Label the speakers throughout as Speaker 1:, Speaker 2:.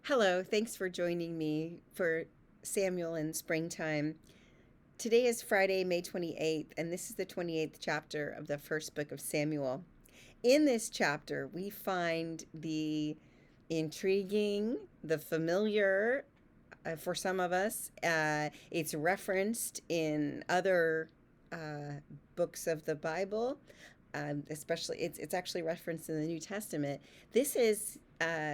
Speaker 1: Hello, thanks for joining me for Samuel in Springtime. Today is Friday, May 28th, and this is the 28th chapter of the first book of Samuel. In this chapter, we find the intriguing, the familiar for some of us. It's referenced in other books of the Bible. Especially, it's actually referenced in the New Testament. This is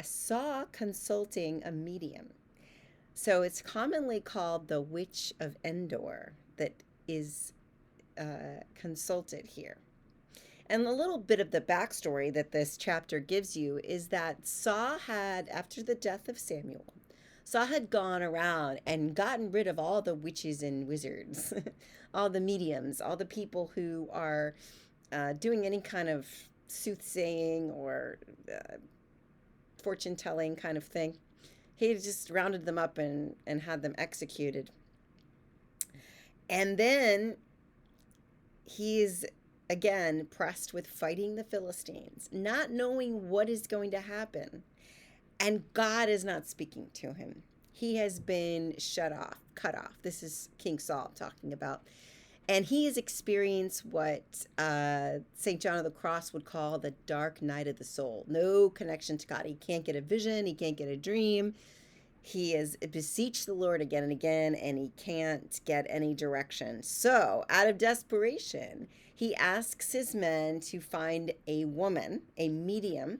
Speaker 1: Saul consulting a medium. So it's commonly called the Witch of Endor that is consulted here. And a little bit of the backstory that this chapter gives you is that Saul had, after the death of Samuel, Saul had gone around and gotten rid of all the witches and wizards, all the mediums, all the people who are doing any kind of soothsaying or fortune telling kind of thing. He just rounded them up and had them executed. And then he's again pressed with fighting the Philistines, not knowing what is going to happen. And God is not speaking to him. He has been shut off, cut off. This is King Saul talking about. And he has experienced what St. John of the Cross would call the dark night of the soul. No connection to God. He can't get a vision. He can't get a dream. He has beseeched the Lord again and again, and he can't get any direction. So, out of desperation, he asks his men to find a woman, a medium.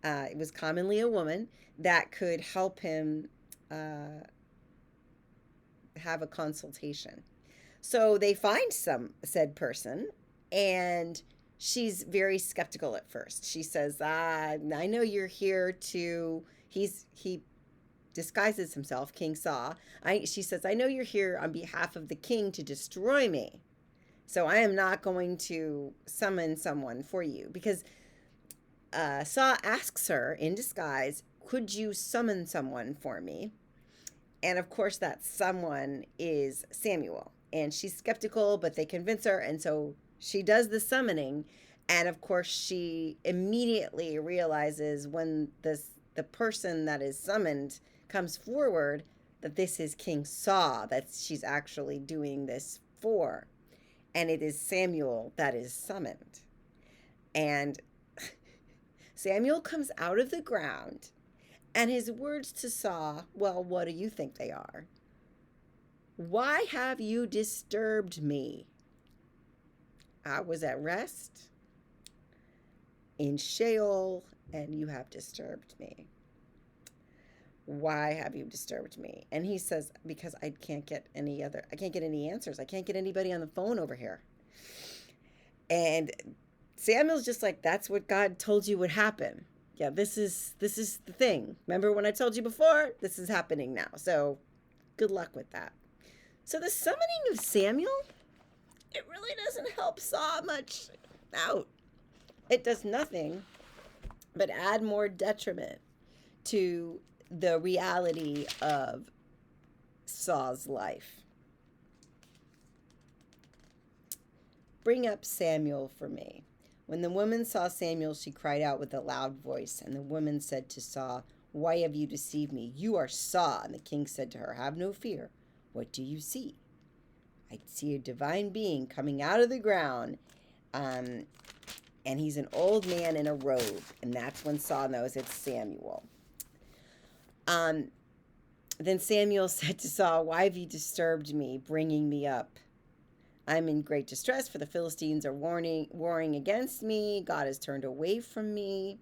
Speaker 1: It was commonly a woman that could help him have a consultation. So they find some said person, and she's very skeptical at first. She says, I know you're here to, he disguises himself, King Saul. She says, I know you're here on behalf of the king to destroy me. So I am not going to summon someone for you. Because Saul asks her in disguise, could you summon someone for me? And of course, that someone is Samuel. And she's skeptical, but they convince her. And so she does the summoning. And of course, she immediately realizes when the person that is summoned comes forward that this is King Saul, that she's actually doing this for. And it is Samuel that is summoned. And Samuel comes out of the ground, and his words to Saul, well, what do you think they are? Why have you disturbed me? I was at rest in Sheol, and you have disturbed me. Why have you disturbed me? And he says, because I can't get any answers. I can't get anybody on the phone over here. And Samuel's just like, that's what God told you would happen. Yeah, this is the thing. Remember when I told you before? This is happening now. So good luck with that. So the summoning of Samuel, it really doesn't help Saul much out. It does nothing but add more detriment to the reality of Saul's life. Bring up Samuel for me. When the woman saw Samuel, she cried out with a loud voice. And the woman said to Saul, why have you deceived me? You are Saul. And the king said to her, have no fear. What do you see? I see a divine being coming out of the ground. And he's an old man in a robe. And that's when Saul knows it's Samuel. Then Samuel said to Saul, why have you disturbed me, bringing me up? I'm in great distress, for the Philistines are warring against me. God has turned away from me.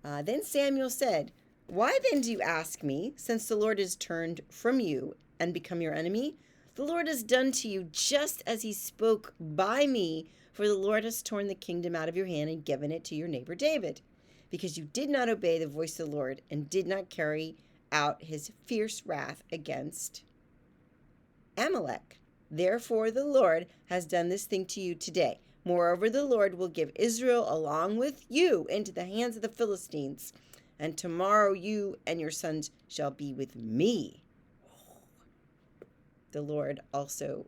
Speaker 1: Then Samuel said, why then do you ask me, since the Lord has turned from you and become your enemy? The Lord has done to you just as he spoke by me, for the Lord has torn the kingdom out of your hand and given it to your neighbor David, because you did not obey the voice of the Lord and did not carry out his fierce wrath against Amalek. Therefore the Lord has done this thing to you today. Moreover, the Lord will give Israel along with you into the hands of the Philistines, and tomorrow you and your sons shall be with me. The Lord also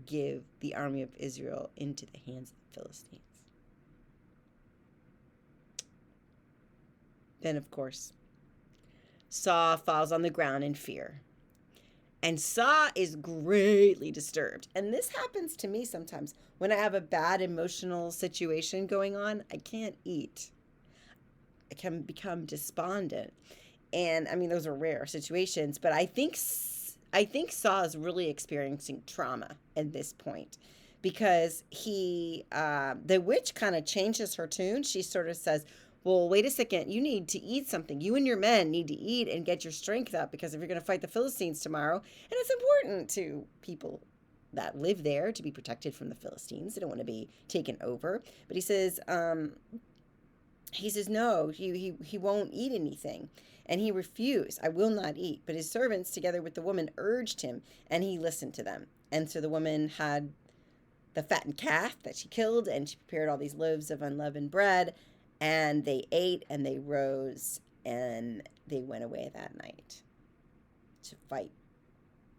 Speaker 1: give the army of Israel into the hands of the Philistines. Then, of course, Saul falls on the ground in fear. And Saul is greatly disturbed. And this happens to me sometimes. When I have a bad emotional situation going on, I can't eat. I can become despondent. And I mean, those are rare situations, but I think Saul is really experiencing trauma at this point because the witch kind of changes her tune. She sort of says, well, wait a second, you need to eat something. You and your men need to eat and get your strength up because if you're going to fight the Philistines tomorrow, and it's important to people that live there to be protected from the Philistines. They don't want to be taken over. But he says no, he won't eat anything. And he refused. I will not eat. But his servants, together with the woman, urged him, and he listened to them. And so the woman had the fattened calf that she killed, and she prepared all these loaves of unleavened bread, and they ate, and they rose, and they went away that night to fight,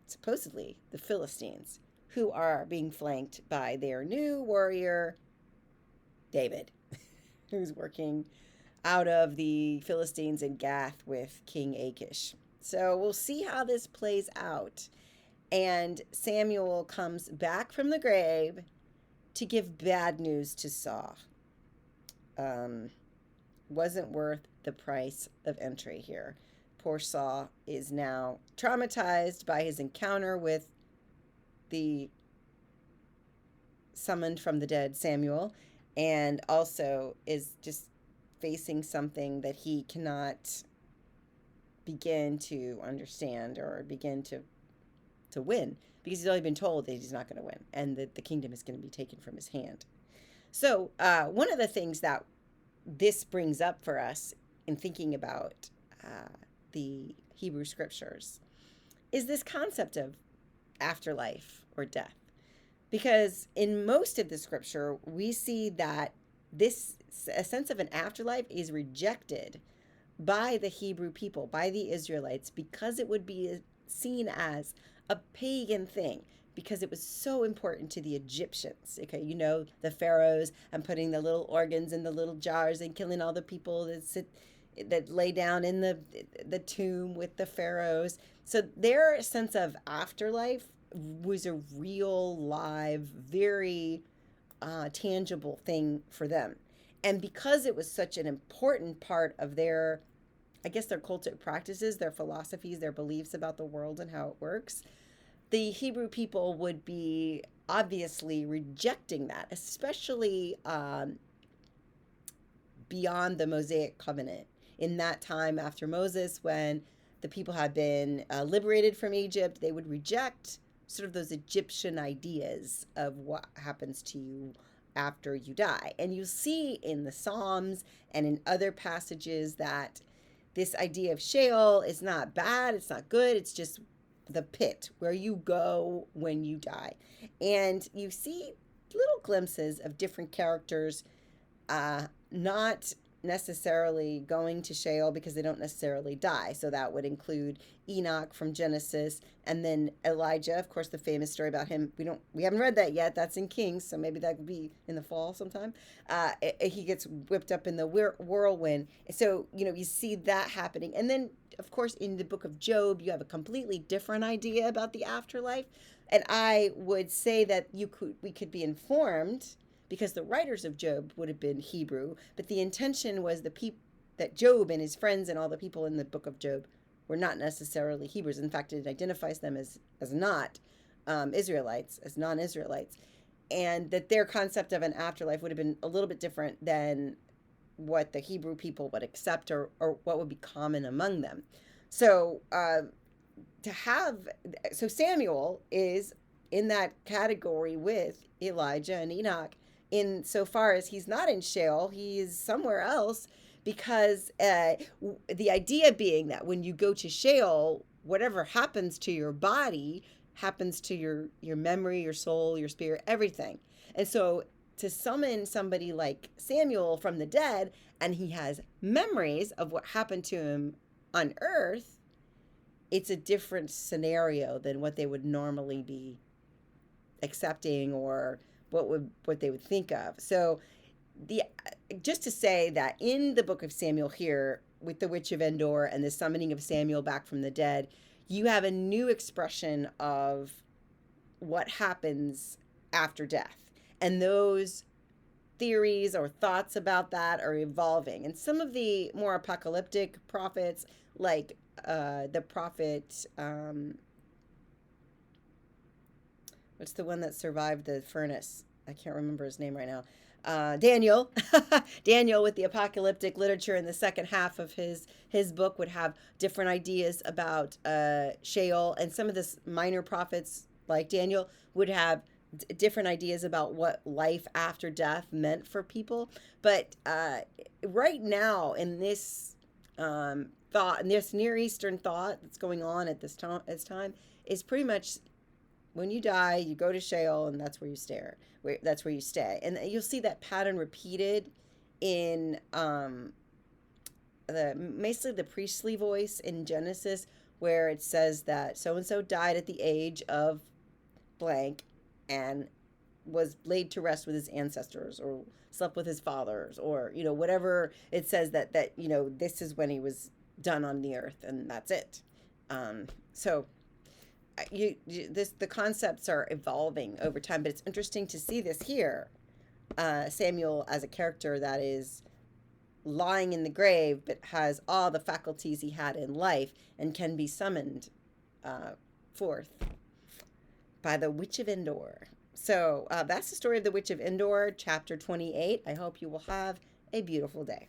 Speaker 1: supposedly, the Philistines, who are being flanked by their new warrior, David, who's working out of the Philistines in Gath with King Achish. So we'll see how this plays out. And Samuel comes back from the grave to give bad news to Saul. Wasn't worth the price of entry here. Poor Saul is now traumatized by his encounter with the summoned from the dead Samuel, and also is just facing something that he cannot begin to understand or begin to win, because he's only been told that he's not going to win and that the kingdom is going to be taken from his hand. So one of the things that this brings up for us in thinking about the Hebrew scriptures is this concept of afterlife or death. Because in most of the scripture, we see that a sense of an afterlife is rejected by the Hebrew people, by the Israelites, because it would be seen as a pagan thing, because it was so important to the Egyptians. Okay, the pharaohs and putting the little organs in the little jars and killing all the people that lay down in the tomb with the pharaohs. So their sense of afterlife was a real, live, very tangible thing for them. And because it was such an important part of their cultic practices, their philosophies, their beliefs about the world and how it works, the Hebrew people would be obviously rejecting that, especially beyond the Mosaic covenant. In that time after Moses, when the people had been liberated from Egypt, they would reject sort of those Egyptian ideas of what happens to you after you die. And you see in the Psalms and in other passages that this idea of Sheol is not bad, it's not good, it's just the pit where you go when you die. And you see little glimpses of different characters not necessarily going to Sheol because they don't necessarily die. So that would include Enoch from Genesis, and then Elijah, of course, the famous story about him. We haven't read that yet. That's in Kings, so maybe that could be in the fall sometime. He gets whipped up in the whirlwind. So, you see that happening. And then, of course, in the book of Job, you have a completely different idea about the afterlife. And I would say that we could be informed because the writers of Job would have been Hebrew, but the intention was that Job and his friends and all the people in the book of Job were not necessarily Hebrews. In fact, it identifies them as not Israelites, as non-Israelites, and that their concept of an afterlife would have been a little bit different than what the Hebrew people would accept or what would be common among them. So Samuel is in that category with Elijah and Enoch, in so far as he's not in Sheol, he is somewhere else, because the idea being that when you go to Sheol, whatever happens to your body happens to your memory, your soul, your spirit, everything. And so to summon somebody like Samuel from the dead, and he has memories of what happened to him on earth, it's a different scenario than what they would normally be accepting or what they would think of. So just to say that in the book of Samuel here, with the witch of Endor and the summoning of Samuel back from the dead, you have a new expression of what happens after death. And those theories or thoughts about that are evolving. And some of the more apocalyptic prophets, like the prophet, what's the one that survived the furnace? I can't remember his name right now. Daniel, Daniel with the apocalyptic literature in the second half of his book would have different ideas about Sheol, and some of the minor prophets like Daniel would have different ideas about what life after death meant for people. But right now, in this thought, in this Near Eastern thought that's going on at this time, is pretty much when you die, you go to Sheol, and that's where you stare. That's where you stay, and you'll see that pattern repeated in basically the priestly voice in Genesis, where it says that so and so died at the age of blank, and was laid to rest with his ancestors, or slept with his fathers, or whatever it says that this is when he was done on the earth, and that's it. So the concepts are evolving over time, but it's interesting to see this here. Samuel as a character that is lying in the grave, but has all the faculties he had in life and can be summoned forth by the Witch of Endor. So that's the story of the Witch of Endor, chapter 28. I hope you will have a beautiful day.